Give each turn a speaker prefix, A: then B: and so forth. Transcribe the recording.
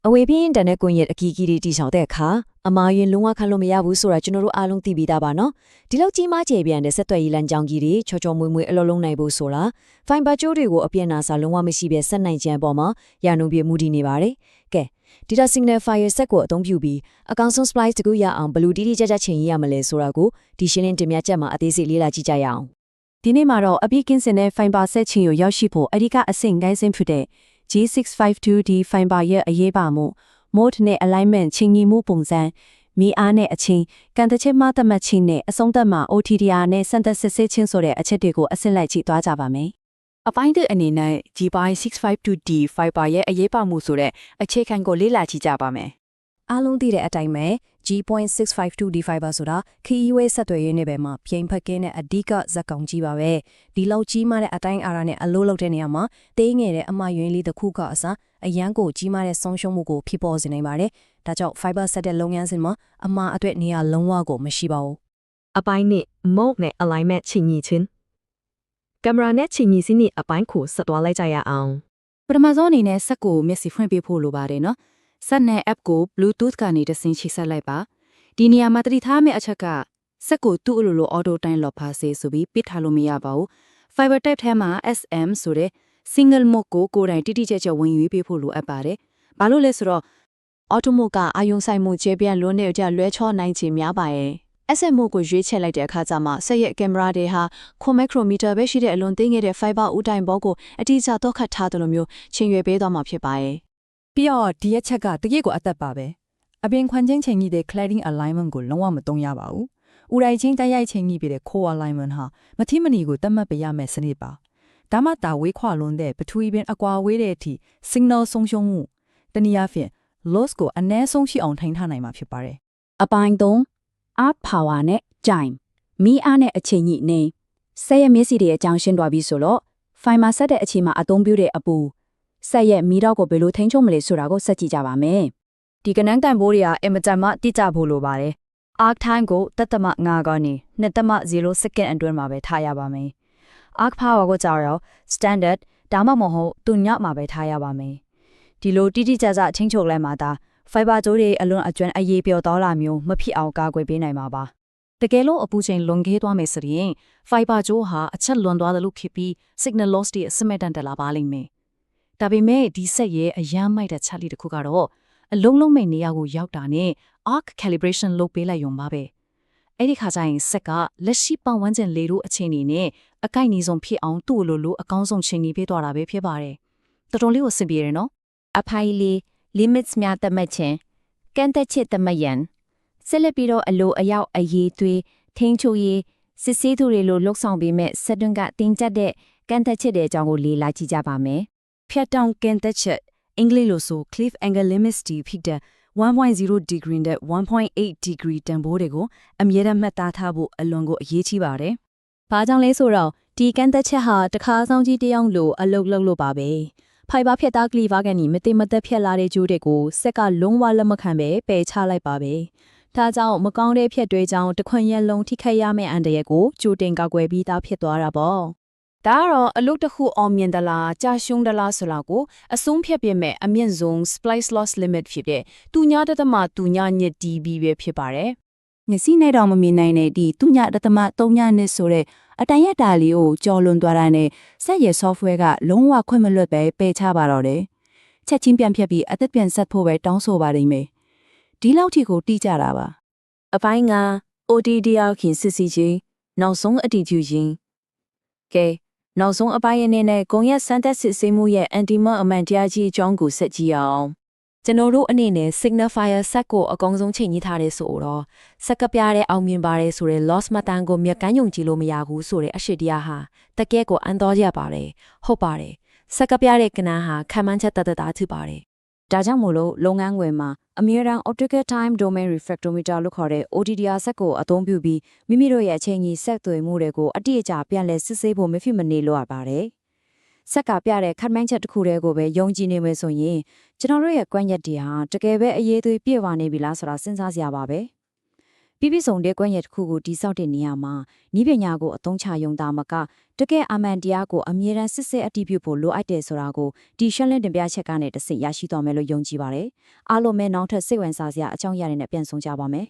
A: အဝေးပြေးအင်တာနက်ကွန်ရက်အကီကီတီဆောင်တဲ့အခါအမာရင်လုံးဝခန့်လို့မရဘူးဆိုတာကျွန်တော်တို့အားလုံးသိပြီးသားပါနော်ဒီလောက်ကြီးမားကျယ်ပြန့်တဲ့ဆက်သွယ်ရေးလမ်းကြောင်းကြီးတွေချောချောမွေ့မွေ့အလုံးလုံးနိုင်ဖို့ဆိုတာဖိုင်ဘာကျိုးတွေကိုအပြည့်အနာစာလုံးဝမရှိဘဲဆက်နိုင်ခြင်းအပေါ်မှာရာနှုန်းပြမှုတည်နေပါတယ်ကဲdata signal file ဆက်ကိုအသုံးပြုပြီးအကောင်ဆုံး splice တကူရအောင်ဘယ်လိုတိတိကျကျချိန်ရရမလဲဆိုတာကိုဒီရှင်းလင်းတင်ပြချက်မှာအသေးစိတ်လေ့လာကြည့်ကြရအောင်
B: ဒီနေ့မှာတော့အပြည့်ကင်းစင်တဲ့ fiber ဆက်ချင်းကိုရောက်ရှိဖို့အဓိကအဆင့်ငိုင်းစင်းဖြစ်တဲ့ G652D fiber ရဲ့အရေးပါမှု mode နဲ့ alignment ချင်းညီမှုပုံစံမိအားနဲ့အချင်းကန်တချစ်မသတ်မှတ်ချင်းနဲ့အဆုံးသတ်မှာ OTDR နဲ့စံသက်စစ်စစ်ချင်းဆိုတဲ့အချက်တွေကိုအဆင့်လိုက်ကြည့်သွားကြပါမယ်
C: အပိုင်းတစ်အနေနဲ့ G652D fiber ရဲ့အရေးပါမှုဆိုတဲ့အခြေခံကိုလေ့လာကြည့်ကြပါမယ်
A: အားလုံးသိတဲ့အတိုင်းပဲ G.652D fiber ဆိုတာခီးဝဲဆက်သွယ်ရေးနဲ့ပဲမှာပြင်ဖက်ကင်းတဲ့အဓိကဇက်ကောင်ကြီးပါပဲဒီလောက်ကြီးမားတဲ့အတိုင်းအာရနဲ့အလို့လောက်တဲ့နေရာမှာတေးငယ်တဲ့အမယွင်းလေးတစ်ခုကအစားအရန်ကိုကြီးမားတဲ့ဆုံးရှုံးမှုကိုဖြစ်ပေါ်စေနိုင်ပါတယ်ဒါကြောင့် fiber ဆက်တဲ့လုပ်ငန်းစဉ်မှာအမအတွက်နေရာလုံးဝကိုမရှိပါဘူး
D: အပိုင်းနှစ် mode နဲ့ alignment ချိန်ညီခြင်းကင်မရာနဲ့ချိန်ညီစင်းအပိုင်းကိုဆက်သွားလိုက်ကြရအောင်
C: ပထမဆုံးအနေနဲ့ဆက်ကိုမျက်စိဖွင့်ပေးဖို့လိုပါတယ်နော်ဆက်နဲ့ app ကို Bluetooth ကနေတဆင့်ချိတ်ဆက်လိုက်ပါဒီနေရာမှာတတိထားမယ့်အချက်ကဆက်ကိုသူ့အလိုလို auto time လော့ဖာစေဆိုပြီးပစ်ထားလို့မရပါဘူး fiber type ထဲမှာ SM ဆိုတဲ့ single mode ကိုကိုယ်တိုင်တိတိကျကျဝင်ရွေးပေးဖို့လိုအပ်ပါတယ်ဘာလို့လဲဆိုတော့ auto mode ကအာယုံဆိုင်မှုကျေပြန့်လွန်းတဲ့ကြလွဲချောနိုင်ခြင်းများပါရဲ့ SM mode ကိုရွေးချယ်လိုက်တဲ့အခါကျမှဆက်ရဲ့ကင်မရာတွေဟာခွန် micrometer ပဲရှိတဲ့အလွန်သေးငယ်တဲ့ fiber ဥတိုင်ဘောကိုအတိအကျတော့ခတ်ထားတယ်လို့မျိုးချိန်ရွယ်ပေးသွားမှာဖြစ်ပါရဲ့
E: ပြီးတော့ဒီအချက်ကတကယ့်ကိုအသက်ပါပဲအပြင်ခွန်ချင်းချိန်ကြီးတဲ့ cladding alignment ကိုလုံးဝမသုံးရပါဘူးဥရိုင်ချင်းတိုက်ရိုက်ချိန်ကြီးပြတဲ့ core alignment ဟာမတိမနီကိုတတ်မှတ်ပေးရမယ့်စနစ်ပါဒါမှတာဝေးခွာလွန်တဲ့ပထဝီပင်အကွာဝေးတဲ့အထိ signal ဆုံးရှုံးမှုတနည်းအားဖြင့် loss ကိုအနည်းဆုံးရှိအောင်ထိန်းထားနိုင်မှာဖြစ်ပါတယ်အ
B: ပိုင်း3 art power နဲ့ time မိအားနဲ့အချိန်ကြီးနေဆက်ရဲ့မျက်စိတွေအကြောင်းရှင်းသွားပြီဆိုတော့ fiber ဆက်တဲ့အချိန်မှာအသုံးပြုတဲ့အပူဆက်ရဲ့မီတော့ကိုဘယ်လိုထိန်းချုပ်မလဲဆိုတာကိုဆက်ကြည့်ကြပါမယ်
C: ဒီကနန်းတန်ဘိုးတွေကအင်မတန်မှတိကျဖို့လိုပါတယ် arc time ကို3.5ကနေ2.0 second အတွင်းမှာပဲထားရပါမယ် arc power ကိုကြောက်ရော standard ဒါမှမဟုတ်သူညမှာပဲထားရပါမယ်ဒီလိုတိတိကျကျထိန်းချုပ်လိုက်မှသာ fiber ကြိုးတွေအလွန်အကျွမ်းအရေးပြောတော်လာမျိုးမဖြစ်အောင်ကာကွယ်ပေးနိုင်မှာပါတကယ်လို့အပူချိန်လွန်ခဲ့သွားမယ်ဆိုရင် fiber ကြိုးဟာအချက်လွန်သွားတယ်လို့ဖြစ်ပြီး signal loss တွေအစမဲ့တန်တက်လာပါလိမ့်မယ်ဒါပေမဲ့ဒီဆက်ရဲ့အရမ်းမိုက်တဲ့ချက်လေးတစ်ခုကတော့အလုံးလုံးမဲ့နေရာကိုရောက်တာနဲ့ arc calibration လုပ်ပေးလိုက်ရုံပါပဲအဲ့ဒီခါကျရင်ဆက်ကလက်ရှိပတ်ဝန်းကျင်လေတို့အချိန်နေနဲ့အကိုက်နီဆုံးဖြစ်အောင်သူ့လိုလိုအကောင်းဆုံးချိန်နေပေးသွားတာပဲဖြစ်ပါတယ်တော်တော်လေးကိုအဆင်ပြေတယ်နော်အ
B: ဖိုင်လေး limits များသတ်မှတ်ခြင်းကန့်သက်ချက်သတ်မှတ်ရန်ဆက်လက်ပြီးတော့အလိုအရောက်အရေးသွေးထိန်းချုပ်ရေးစစ်ဆေးသူတွေလိုလှုပ်ဆောင်ပေးမဲ့စက်တွန်းကတင်ကျက်တဲ့ကန့်သက်ချက်တဲ့အကြောင်းကိုလေ့လာကြည့်ကြပါမယ်ဖ
C: ြတ်တောင်ကန့်သက်ချက်အင်္ဂလိပ်လိုဆို cliff angle limits တီဖြစ်တဲ့ 1.0 degree နဲ့ 1.8 degree တန်ဖိုးတွေကိုအမြဲတမ်းမှတ်သားထားဖို့အလွန်ကိုအရေးကြီးပါတယ်။ဘာကြောင့်လဲဆိုတော့ဒီကန့်သက်ချက်ဟာတခါဆောင်ကြီးတယောက်လိုအလုတ်လုတ်လို့ပါပဲ။ဖိုင်ဘာဖြတ်သားကလီဗာကနေမတိမသက်ဖြတ်လာတဲ့ကြိုးတွေကိုစက်ကလုံးဝလက်မခံပဲပယ်ချလိုက်ပါပဲ။ဒါကြောင့်မကောင်းတဲ့ဖြတ်တွေကြောင့်တခွင်ရက်လုံးထိခိုက်ရမယ့်အန္တရာယ်ကိုကြိုတင်ကာကွယ်ပြီးသားဖြစ်သွားတာပေါ့။ဒါကတော့အလုပ်တစ်ခုအောင်မြင်သလားကြာရှုံးသလားဆိုတာကိုအဆုံးဖြတ်ပြမဲ့အမြင့်ဆုံး splice loss limit ဖြစ်တဲ့တူညာတသမတူညာညစ်တီးပြီးပဲဖြစ်ပါတယ်
B: ။မျက်စိနဲ့တော့မမြင်နိုင်တဲ့ဒီတူညာတသမ3ညနစ်ဆိုတဲ့အတိုင်ရတာလေးကိုကြော်လွန်သွားတာနဲ့ဆက်ရ software ကလုံးဝခွင့်မလွတ်ပဲပယ်ချပါတော့တယ်။ချက်ချင်းပြန်ဖြတ်ပြီးအသက်ပြန်ဆက်ဖို့ပဲတောင်းဆိုပါလိမ့်မယ်။ဒီလောက်ထိကိုတီးကြတာပါ
C: ။အပိုင်းက OTDR ခင်စစ်စီချင်းနောက်ဆုံးအတည်ပြုခြင်းကဲနောက်ဆုံးအပိုင်းအနေနဲ့ဂုံရက်စမ်းသက်စစ်ဆေးမှုရဲ့ anti-mode အမှန်တရားကြီးအကြောင်းကိုဆက်ကြည့်အောင်ကျွန်တော်တို့အနေနဲ့ signifier set ကိုအကောင်းဆုံးချိန်ညှိထားတယ်ဆိုတော့စက်ကပြတဲ့အောင်မြင်ပါတယ်ဆိုတဲ့ loss မတန်ကိုမြက်ကန်းယုံကြည်လို့မရဘူးဆိုတဲ့အရှိတရားဟာတကယ်ကိုအန်တော်ရပါတယ်ဟုတ်ပါတယ်စက်ကပြတဲ့ကဏ္ဍဟာခံမှန်းချက်တသက်တာဖြစ်ပါတယ်ဒါကြောင့်မို့လို့လုပ်ငန်းခွင်မှာအမြဲတမ်း optical time domain refractometer လို့ခေါ်တဲ့ OTDR ဆက်ကိုအသုံးပြုပြီးမိမိတို့ရဲ့အချိန်ကြီးဆက်သွယ်မှုတွေကိုအတိအကျပြန်လည်စစ်ဆေးဖို့မဖြစ်မနေလိုအပ်ပါတယ်။ဆက်ကပြတဲ့ခတ်မှန်းချက်တစ်ခုတည်းကိုပဲယုံကြည်နေမယ်ဆိုရင်ကျွန်တော်တို့ရဲ့ကွမ်းရက်တွေဟာတကယ်ပဲအရေးသွေးပြည့်ဝနေပြီလားဆိုတာစဉ်းစားစရာပါပဲ။ ပြ ပြပြဆုံးတဲ့ကွက်ရက်တစ်ခုကိုတိစောက်တဲ့နေရာမှာဤပညာကိုအသုံးချယုံတာမကတကယ်အမှန်တရားကိုအမြဲတမ်းစစ်စစ်အတည်ပြုဖို့လိုအပ်တယ်ဆိုတာကိုဒီရှင်းလင်းတင်ပြချက်ကနေတဆင့်ရရှိသွားမယ်လို့ယုံကြည်ပါတယ်အားလုံးပဲနောက်ထပ်စိတ်ဝင်စားစရာအကြောင်းအရာတွေနဲ့ပြန်ဆောင်ကြပါမယ်